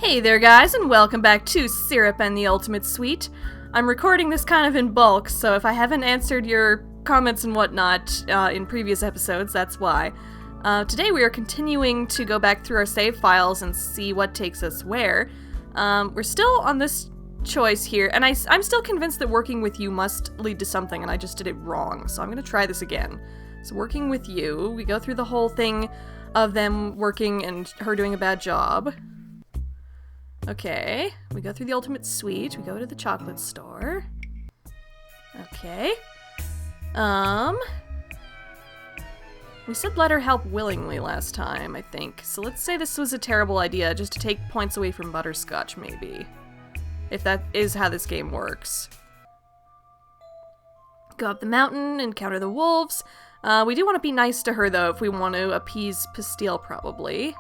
Hey there guys, and welcome back to Syrup and the Ultimate Sweet. I'm recording this kind of in bulk, so if I haven't answered your comments and whatnot in previous episodes, that's why. Today we are continuing to go back through our save files and see what takes us where. We're still on this choice here, and I'm still convinced that working with you must lead to something, and I just did it wrong, so I'm gonna try this again. So working with you, we go through the whole thing of them working and her doing a bad job. Okay, we go through the Ultimate Suite, we go to the chocolate store. Okay. We said let her help willingly last time, I think. So let's say this was a terrible idea, just to take points away from Butterscotch, maybe. If that is how this game works. Go up the mountain, encounter the wolves. We do want to be nice to her, though, if we want to appease Pastille, probably.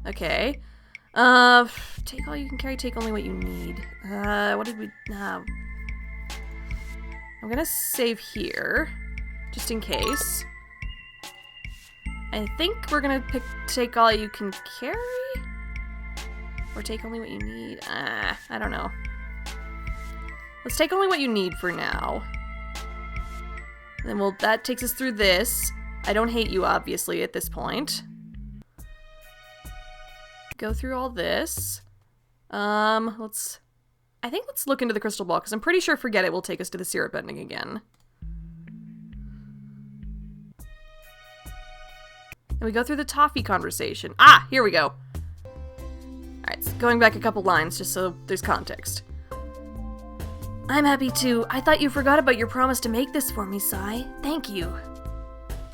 Okay. Take all you can carry, take only what you need. What did we have? I'm gonna save here, just in case. I think we're gonna take all you can carry? Or take only what you need? I don't know. Let's take only what you need for now. And then that takes us through this. I don't hate you, obviously, at this point. Go through all this. Let's look into the crystal ball, because I'm pretty sure Forget It will take us to the syrup ending again. And we go through the Toffee conversation. Ah, here we go. Alright, so going back a couple lines, just so there's context. I'm happy too. I thought you forgot about your promise to make this for me, Sai. Thank you.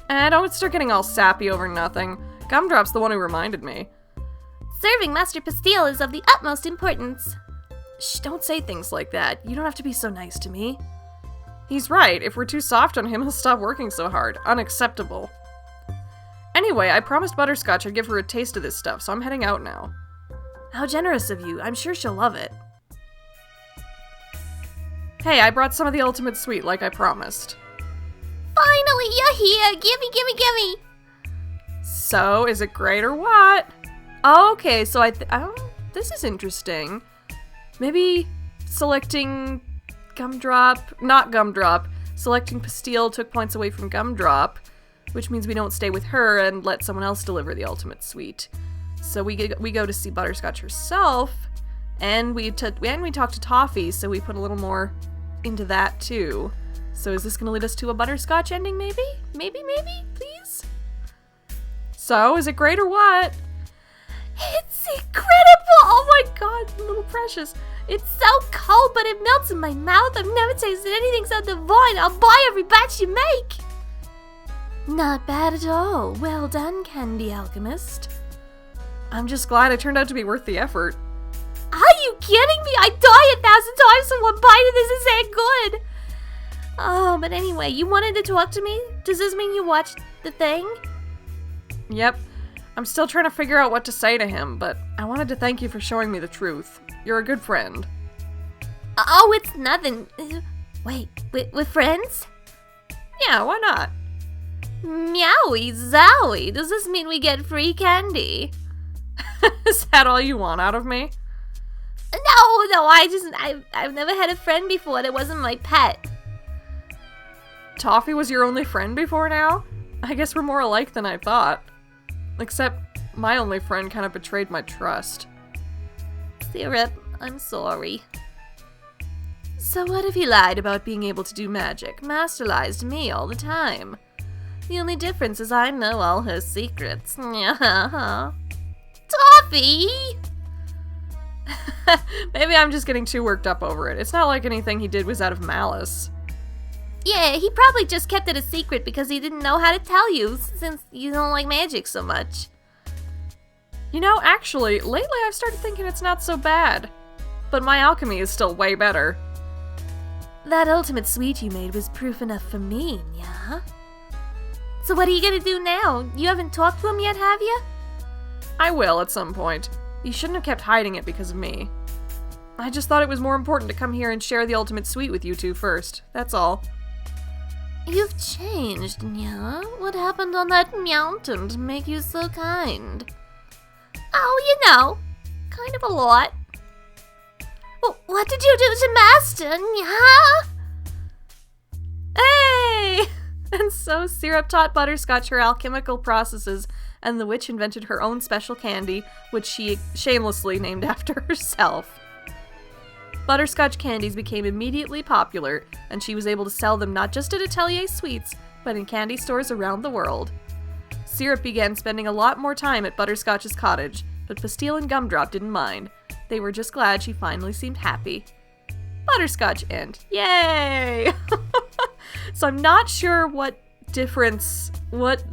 Don't start getting all sappy over nothing. Gumdrop's the one who reminded me. Serving Master Pastille is of the utmost importance. Shh, don't say things like that. You don't have to be so nice to me. He's right. If we're too soft on him, he'll stop working so hard. Unacceptable. Anyway, I promised Butterscotch I'd give her a taste of this stuff, so I'm heading out now. How generous of you. I'm sure she'll love it. Hey, I brought some of the Ultimate Sweet like I promised. Finally, you're here! Gimme, gimme, gimme! So, is it great or what? Okay, so this is interesting. Maybe selecting not Gumdrop, selecting Pastille took points away from Gumdrop, which means we don't stay with her and let someone else deliver the Ultimate Sweet. So we go to see Butterscotch herself, and we talk to Toffee, so we put a little more into that too. So is this going to lead us to a Butterscotch ending, maybe? Maybe, please? So, is it great or what? It's incredible! Oh my god, little precious. It's so cold, but it melts in my mouth. I've never tasted anything so divine. I'll buy every batch you make. Not bad at all. Well done, Candy Alchemist. I'm just glad it turned out to be worth the effort. Are you kidding me? I die 1,000 times for one bite of this. Is that good? Oh, but anyway, you wanted to talk to me? Does this mean you watched the thing? Yep. I'm still trying to figure out what to say to him, but I wanted to thank you for showing me the truth. You're a good friend. Oh, it's nothing. Wait, we're friends? Yeah, why not? Meowie zowie. Does this mean we get free candy? Is that all you want out of me? No, I've never had a friend before that wasn't my pet. Toffee was your only friend before now? I guess we're more alike than I thought. Except, my only friend kind of betrayed my trust. Syrup, I'm sorry. So what if he lied about being able to do magic? Masterlized me all the time. The only difference is I know all her secrets. Toffee! Maybe I'm just getting too worked up over it. It's not like anything he did was out of malice. Yeah, he probably just kept it a secret because he didn't know how to tell you, since you don't like magic so much. You know, actually, lately I've started thinking it's not so bad. But my alchemy is still way better. That Ultimate Sweet you made was proof enough for me, yeah? So what are you gonna do now? You haven't talked to him yet, have you? I will at some point. You shouldn't have kept hiding it because of me. I just thought it was more important to come here and share the Ultimate Sweet with you two first. That's all. You've changed, Nya. What happened on that mountain to make you so kind? Oh, kind of a lot. Well, what did you do to Master? Yeah? Hey! And so Syrup taught Butterscotch her alchemical processes, and the witch invented her own special candy, which she shamelessly named after herself. Butterscotch candies became immediately popular, and she was able to sell them not just at Atelier Sweets, but in candy stores around the world. Syrup began spending a lot more time at Butterscotch's cottage, but Pastille and Gumdrop didn't mind. They were just glad she finally seemed happy. Butterscotch end. Yay! So I'm not sure what the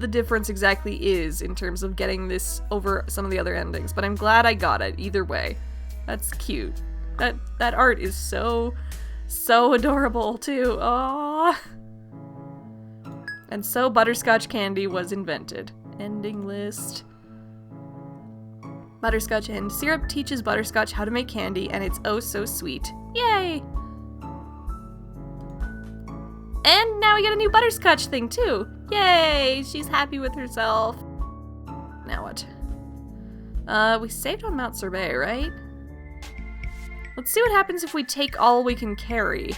difference exactly is in terms of getting this over some of the other endings, but I'm glad I got it either way. That's cute. That art is so adorable too. Aww. And so Butterscotch candy was invented. Ending list. Butterscotch end. Syrup teaches Butterscotch how to make candy, and it's oh so sweet. Yay! And now we get a new Butterscotch thing too. Yay! She's happy with herself. Now what? We saved on Mount Sorbet, right? Let's see what happens if we take all we can carry.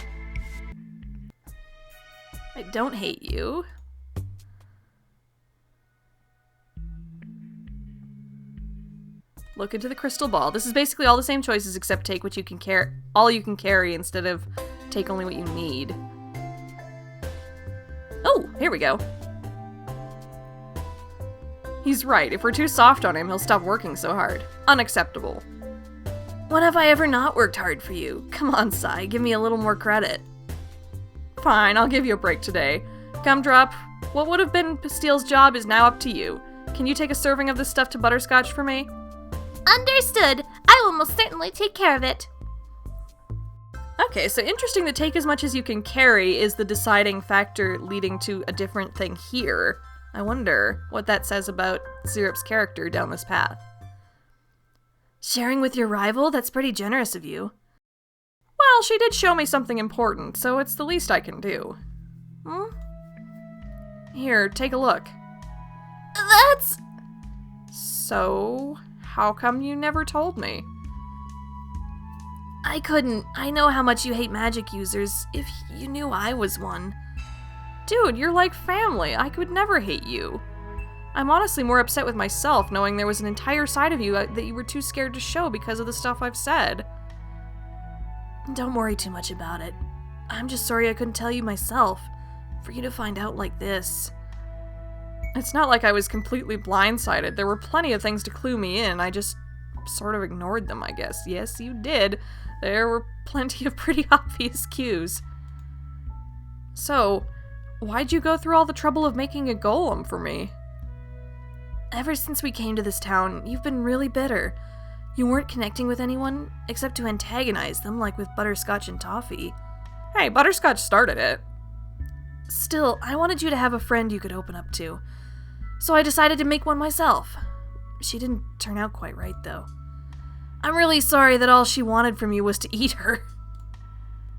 I don't hate you. Look into the crystal ball. This is basically all the same choices except take what you can carry, all you can carry instead of take only what you need. Oh, here we go. He's right. If we're too soft on him, he'll stop working so hard. Unacceptable. When have I ever not worked hard for you? Come on, Sai, give me a little more credit. Fine, I'll give you a break today. Gumdrop, what would have been Pastille's job is now up to you. Can you take a serving of this stuff to Butterscotch for me? Understood. I will most certainly take care of it. Okay, so interesting that take as much as you can carry is the deciding factor leading to a different thing here. I wonder what that says about Syrup's character down this path. Sharing with your rival? That's pretty generous of you. Well, she did show me something important, so it's the least I can do. Here, take a look. That's... So, how come you never told me? I couldn't. I know how much you hate magic users. If you knew I was one. Dude, you're like family. I could never hate you. I'm honestly more upset with myself knowing there was an entire side of you that you were too scared to show because of the stuff I've said. Don't worry too much about it. I'm just sorry I couldn't tell you myself. For you to find out like this. It's not like I was completely blindsided. There were plenty of things to clue me in. I just sort of ignored them, I guess. Yes, you did. There were plenty of pretty obvious cues. So, why'd you go through all the trouble of making a golem for me? Ever since we came to this town, you've been really bitter. You weren't connecting with anyone, except to antagonize them, like with Butterscotch and Toffee. Hey, Butterscotch started it. Still, I wanted you to have a friend you could open up to. So I decided to make one myself. She didn't turn out quite right, though. I'm really sorry that all she wanted from you was to eat her.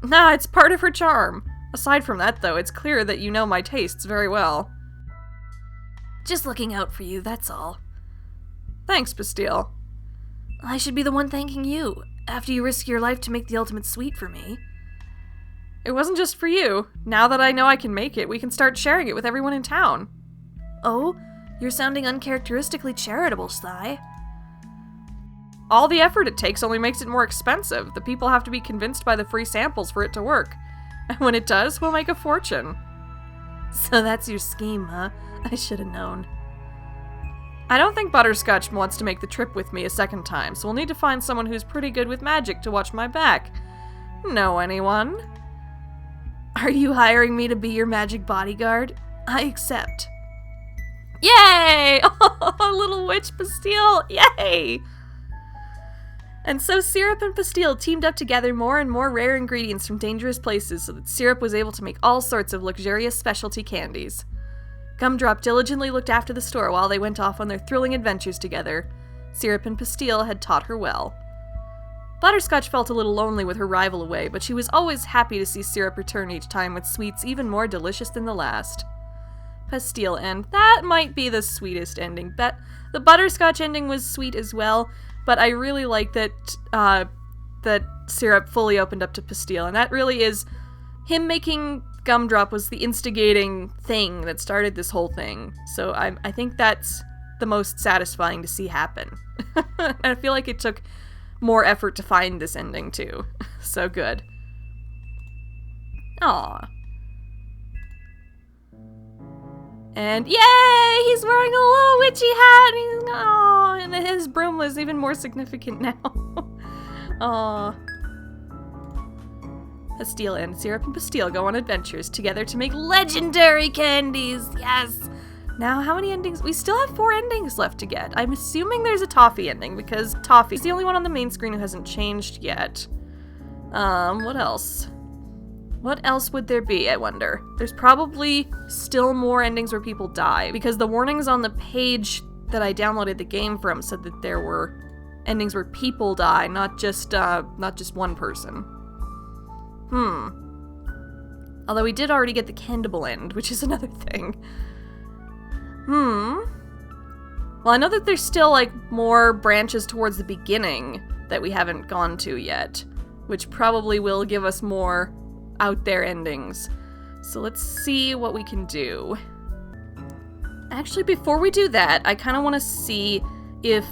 Nah, it's part of her charm. Aside from that, though, it's clear that you know my tastes very well. Just looking out for you, that's all. Thanks, Pastille. I should be the one thanking you, after you risk your life to make the ultimate sweet for me. It wasn't just for you. Now that I know I can make it, we can start sharing it with everyone in town. Oh? You're sounding uncharacteristically charitable, Sai. All the effort it takes only makes it more expensive. The people have to be convinced by the free samples for it to work. And when it does, we'll make a fortune. So that's your scheme, huh? I should have known. I don't think Butterscotch wants to make the trip with me a second time, so we'll need to find someone who's pretty good with magic to watch my back. Know anyone? Are you hiring me to be your magic bodyguard? I accept. Yay! Oh, little witch Pastille! Yay! And so Syrup and Pastille teamed up to gather more and more rare ingredients from dangerous places so that Syrup was able to make all sorts of luxurious specialty candies. Gumdrop diligently looked after the store while they went off on their thrilling adventures together. Syrup and Pastille had taught her well. Butterscotch felt a little lonely with her rival away, but she was always happy to see Syrup return each time with sweets even more delicious than the last. Pastille end. That might be the sweetest ending. The Butterscotch ending was sweet as well, but I really like that that syrup fully opened up to Pastille, and that really is him making Gumdrop was the instigating thing that started this whole thing. So I think that's the most satisfying to see happen. And I feel like it took more effort to find this ending too. So good. Aww. And yay! He's wearing a little witchy hat! And his broom was even more significant now. Aww. Pastille and Syrup and Pastille go on adventures together to make legendary candies! Yes! Now, how many endings? We still have 4 endings left to get. I'm assuming there's a Toffee ending, because Toffee's the only one on the main screen who hasn't changed yet. What else? What else would there be, I wonder? There's probably still more endings where people die, because the warnings on the page that I downloaded the game from said that there were endings where people die, not just one person. Although we did already get the Candible end, which is another thing. Well, I know that there's still, like, more branches towards the beginning that we haven't gone to yet, which probably will give us more out there endings. So let's see what we can do. Actually, before we do that, I kind of want to see if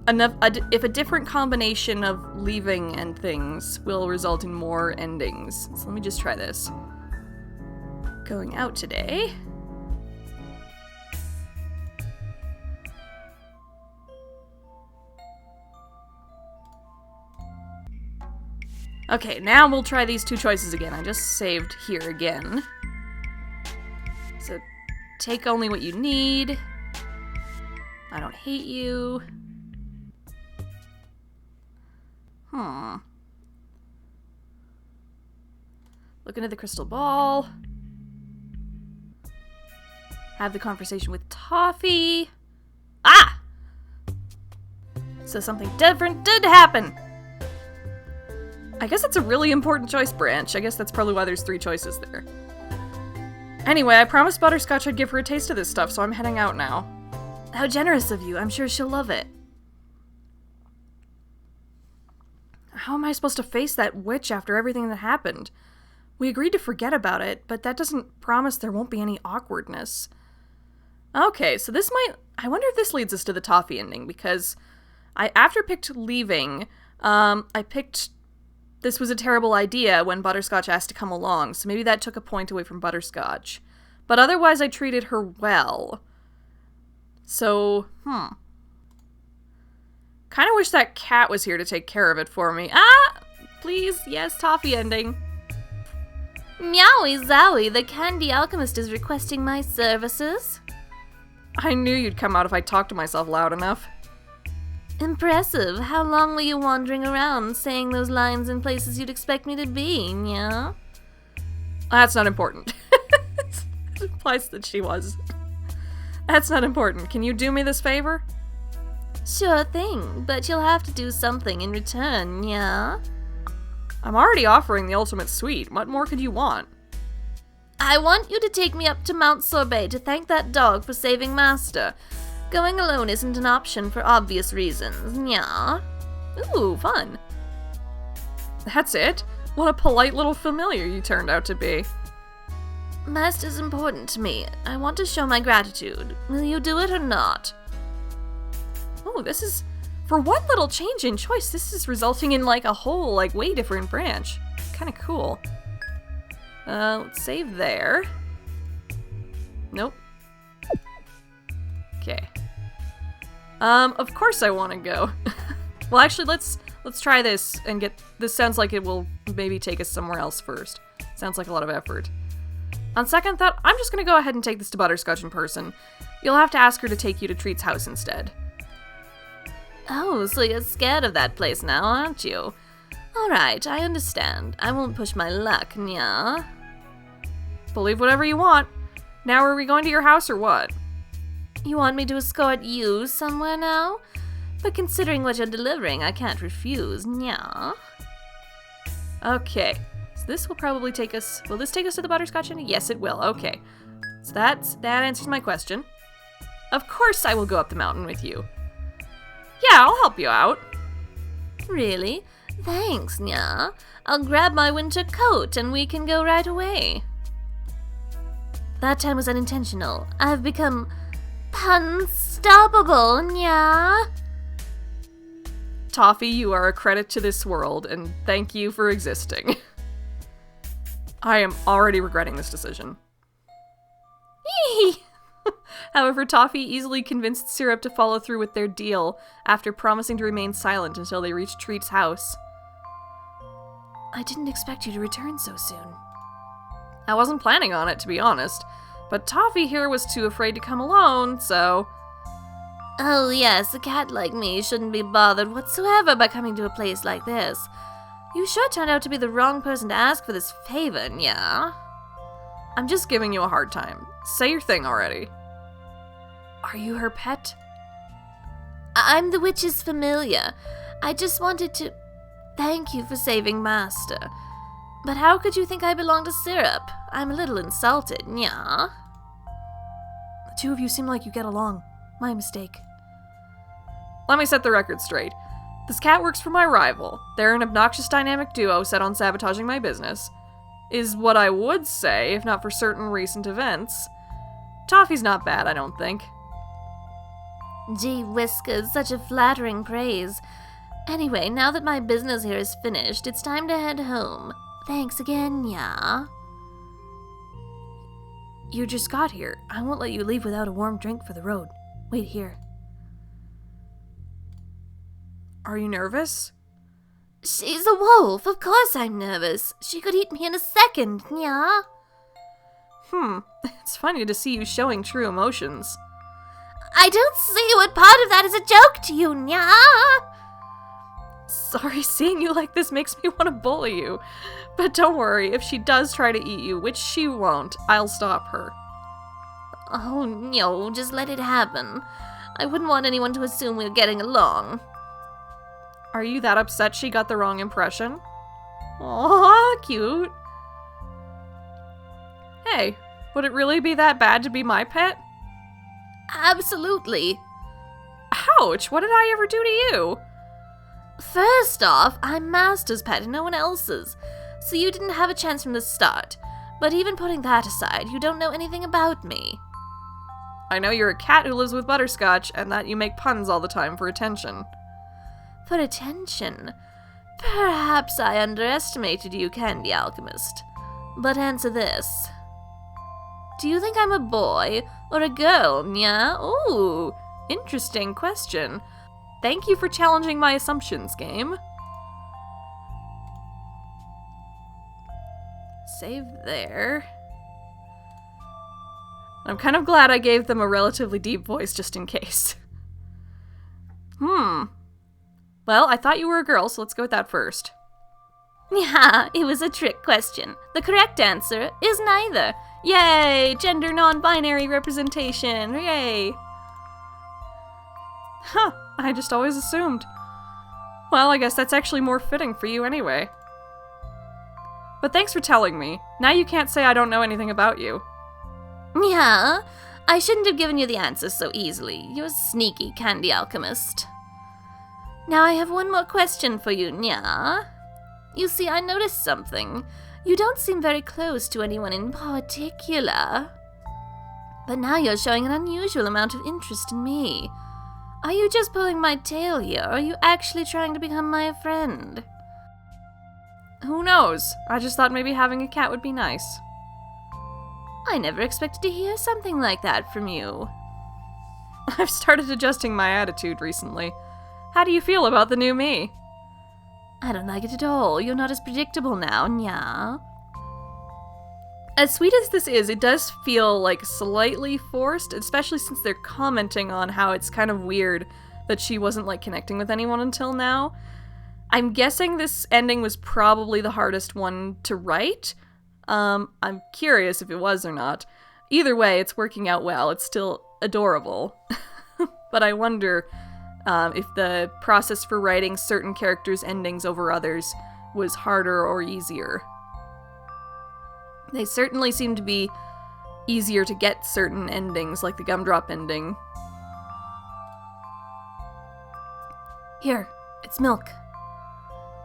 a different combination of leaving and things will result in more endings. So let me just try this. Going out today. Okay, now we'll try these 2 choices again. I just saved here again. So, take only what you need. I don't hate you. Look into the crystal ball. Have the conversation with Toffee. Ah! So something different did happen. I guess it's a really important choice branch. I guess that's probably why there's 3 choices there. Anyway, I promised Butterscotch I'd give her a taste of this stuff, so I'm heading out now. How generous of you. I'm sure she'll love it. How am I supposed to face that witch after everything that happened? We agreed to forget about it, but that doesn't promise there won't be any awkwardness. Okay, so this might... I wonder if this leads us to the Toffee ending, because after picked leaving, I picked... This was a terrible idea when Butterscotch asked to come along, so maybe that took a point away from Butterscotch. But otherwise I treated her well. So, Kinda wish that cat was here to take care of it for me. Ah! Please, yes, Toffee ending. Meowie zowie, the candy alchemist is requesting my services. I knew you'd come out if I talked to myself loud enough. Impressive. How long were you wandering around, saying those lines in places you'd expect me to be, yeah? That's not important. It implies that she was. That's not important. Can you do me this favor? Sure thing, but you'll have to do something in return, yeah? I'm already offering the ultimate sweet. What more could you want? I want you to take me up to Mount Sorbet to thank that dog for saving Master. Going alone isn't an option for obvious reasons, yeah? Ooh, fun. That's it? What a polite little familiar you turned out to be. Master's important to me. I want to show my gratitude. Will you do it or not? Oh, this is... For one little change in choice, this is resulting in, like, a whole, like, way different branch. Kinda cool. Let's save there. Nope. Okay. Of course I want to go. Well, actually, let's try this and get... This sounds like it will maybe take us somewhere else first. Sounds like a lot of effort. On second thought, I'm just gonna go ahead and take this to Butterscotch in person. You'll have to ask her to take you to Treat's house instead. Oh, so you're scared of that place now, aren't you? Alright, I understand. I won't push my luck, nya. Believe whatever you want. Now are we going to your house or what? You want me to escort you somewhere now? But considering what you're delivering, I can't refuse, nya. Okay, so this will probably take us... Will this take us to the Butterscotch ending? Yes, it will. Okay. So that answers my question. Of course I will go up the mountain with you. Yeah, I'll help you out. Really? Thanks, Nya. I'll grab my winter coat and we can go right away. That time was unintentional. I've become unstoppable, Nya. Toffee, you are a credit to this world, and thank you for existing. I am already regretting this decision. However, Toffee easily convinced Syrup to follow through with their deal after promising to remain silent until they reached Treat's house. I didn't expect you to return so soon. I wasn't planning on it, to be honest, but Toffee here was too afraid to come alone, so... Oh yes, a cat like me shouldn't be bothered whatsoever by coming to a place like this. You sure turned out to be the wrong person to ask for this favor, Nya. I'm just giving you a hard time. Say your thing already. Are you her pet? I'm the witch's familiar. I just wanted to thank you for saving Master. But how could you think I belong to Syrup? I'm a little insulted, Nya. The two of you seem like you get along. My mistake. Let me set the record straight. This cat works for my rival. They're an obnoxious dynamic duo set on sabotaging my business. Is what I would say, if not for certain recent events. Toffee's not bad, I don't think. Gee whiskers, such a flattering praise. Anyway, now that my business here is finished, it's time to head home. Thanks again, Nya. You just got here. I won't let you leave without a warm drink for the road. Wait here. Are you nervous? She's a wolf. Of course I'm nervous. She could eat me in a second, Nya. It's funny to see you showing true emotions. I don't see what part of that is a joke to you, Nya. Sorry, seeing you like this makes me want to bully you. But don't worry, if she does try to eat you, which she won't, I'll stop her. Oh, no, just let it happen. I wouldn't want anyone to assume we're getting along. Are you that upset she got the wrong impression? Aw, cute. Hey, would it really be that bad to be my pet? Absolutely. Ouch, what did I ever do to you? First off, I'm Master's pet and no one else's, so you didn't have a chance from the start. But even putting that aside, you don't know anything about me. I know you're a cat who lives with Butterscotch, and that you make puns all the time for attention. For attention? Perhaps I underestimated you, Candy Alchemist. But answer this. Do you think I'm a boy or a girl, Nya? Ooh, interesting question. Thank you for challenging my assumptions, game. Save there. I'm kind of glad I gave them a relatively deep voice just in case. Well, I thought you were a girl, so let's go with that first. Yeah, it was a trick question. The correct answer is neither. Yay! Gender non-binary representation! Yay! Huh, I just always assumed. Well, I guess that's actually more fitting for you anyway. But thanks for telling me. Now you can't say I don't know anything about you. Yeah, I shouldn't have given you the answer so easily. You're a sneaky Candy Alchemist. Now I have one more question for you, Nya. You see, I noticed something. You don't seem very close to anyone in particular. But now you're showing an unusual amount of interest in me. Are you just pulling my tail here, or are you actually trying to become my friend? Who knows? I just thought maybe having a cat would be nice. I never expected to hear something like that from you. I've started adjusting my attitude recently. How do you feel about the new me? I don't like it at all. You're not as predictable now, Nya. As sweet as this is, it does feel like slightly forced, especially since they're commenting on how it's kind of weird that she wasn't like connecting with anyone until now. I'm guessing this ending was probably the hardest one to write. I'm curious if it was or not. Either way, it's working out well. It's still adorable. But I wonder if the process for writing certain characters' endings over others was harder or easier. They certainly seem to be easier to get certain endings, like the gumdrop ending. Here, it's milk.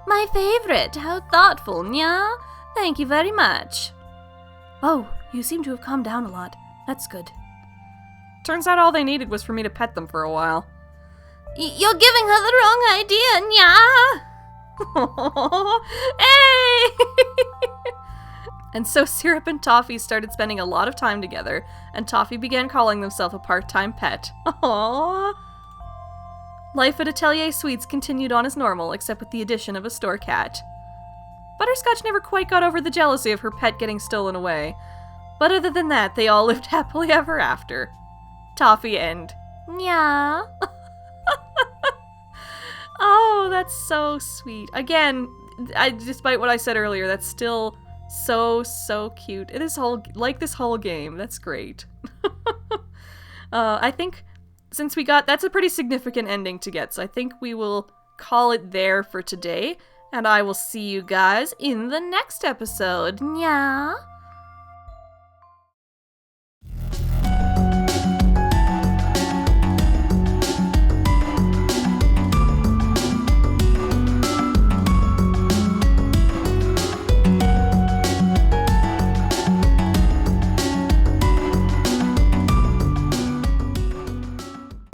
My favorite. How thoughtful, Nya. Thank you very much. Oh, you seem to have calmed down a lot. That's good. Turns out all they needed was for me to pet them for a while. You're giving her the wrong idea, Nya. Hey! And so Syrup and Toffee started spending a lot of time together, and Toffee began calling themselves a part-time pet. Aww. Life at Atelier Sweets continued on as normal, except with the addition of a store cat. Butterscotch never quite got over the jealousy of her pet getting stolen away. But other than that, they all lived happily ever after. Toffee end. Nya. Oh, that's so sweet. Again, despite what I said earlier, that's still so cute. This whole game. That's great. I think since that's a pretty significant ending to get, so I think we will call it there for today, and I will see you guys in the next episode. Nya.